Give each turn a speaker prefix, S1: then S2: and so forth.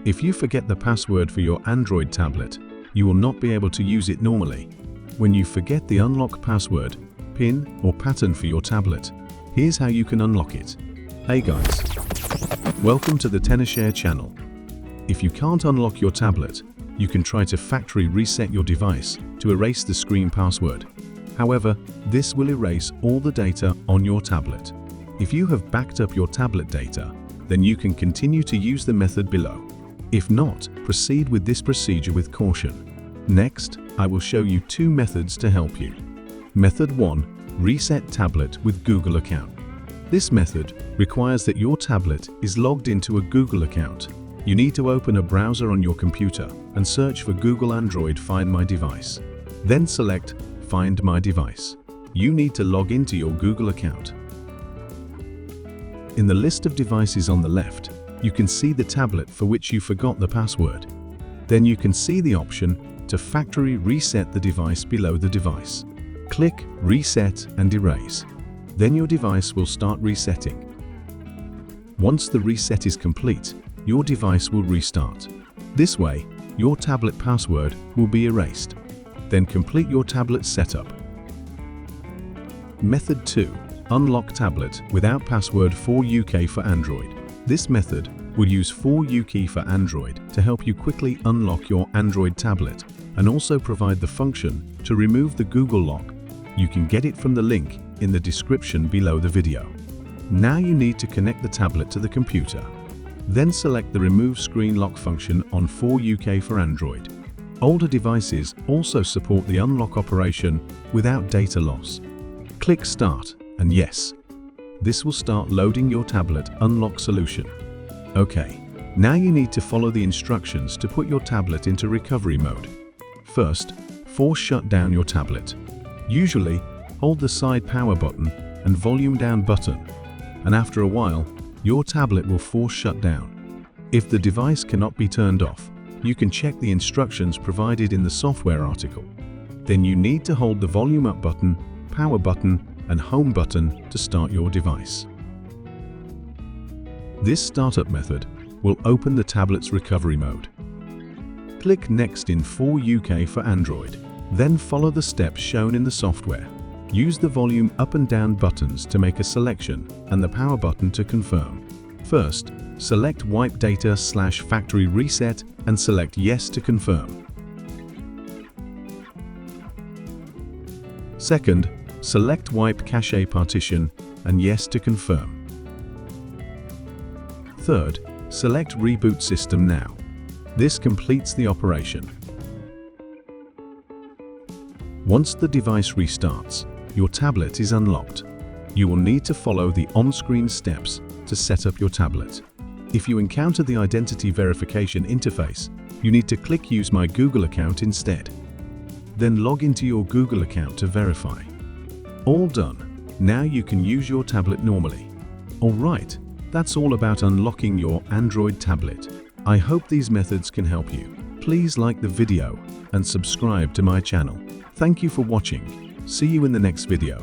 S1: If you forget the password for your Android tablet, you will not be able to use it normally. When you forget the unlock password, PIN, or pattern for your tablet, here's how you can unlock it. Hey guys, welcome to the Tenorshare channel. If you can't unlock your tablet, you can try to factory reset your device to erase the screen password. However, this will erase all the data on your tablet. If you have backed up your tablet data, then you can continue to use the method below. If not, proceed with this procedure with caution. Next, I will show you two methods to help you. Method 1. Reset tablet with Google account. This method requires that your tablet is logged into a Google account. You need to open a browser on your computer and search for Google Android Find My Device. Then select Find My Device. You need to log into your Google account. In the list of devices on the left, you can see the tablet for which you forgot the password. Then you can see the option to factory reset the device below the device. Click Reset and Erase. Then your device will start resetting. Once the reset is complete, your device will restart. This way, your tablet password will be erased. Then complete your tablet setup. Method 2. Unlock tablet without password 4UK for Android. This method will use 4UK for Android to help you quickly unlock your Android tablet and also provide the function to remove the Google lock. You can get it from the link in the description below the video. Now you need to connect the tablet to the computer. Then select the Remove Screen Lock function on 4UK for Android. Older devices also support the unlock operation without data loss. Click Start, and yes, this will start loading your tablet unlock solution. Okay, now you need to follow the instructions to put your tablet into recovery mode. First, force shut down your tablet. Usually, hold the side power button and volume down button, and after a while, your tablet will force shut down. If the device cannot be turned off, you can check the instructions provided in the software article. Then you need to hold the volume up button, power button, and home button to start your device. This startup method will open the tablet's recovery mode. Click Next in 4UK for Android. Then follow the steps shown in the software. Use the volume up and down buttons to make a selection and the power button to confirm. First, select Wipe Data/Factory Reset and select Yes to confirm. Second, select Wipe Cache Partition and Yes to confirm. Third, select Reboot System Now. This completes the operation. Once the device restarts, your tablet is unlocked. You will need to follow the on-screen steps to set up your tablet. If you encounter the identity verification interface, you need to click Use My Google account instead. Then log into your Google account to verify. All done. Now you can use your tablet normally. Alright, that's all about unlocking your Android tablet. I hope these methods can help you. Please like the video and subscribe to my channel. Thank you for watching. See you in the next video.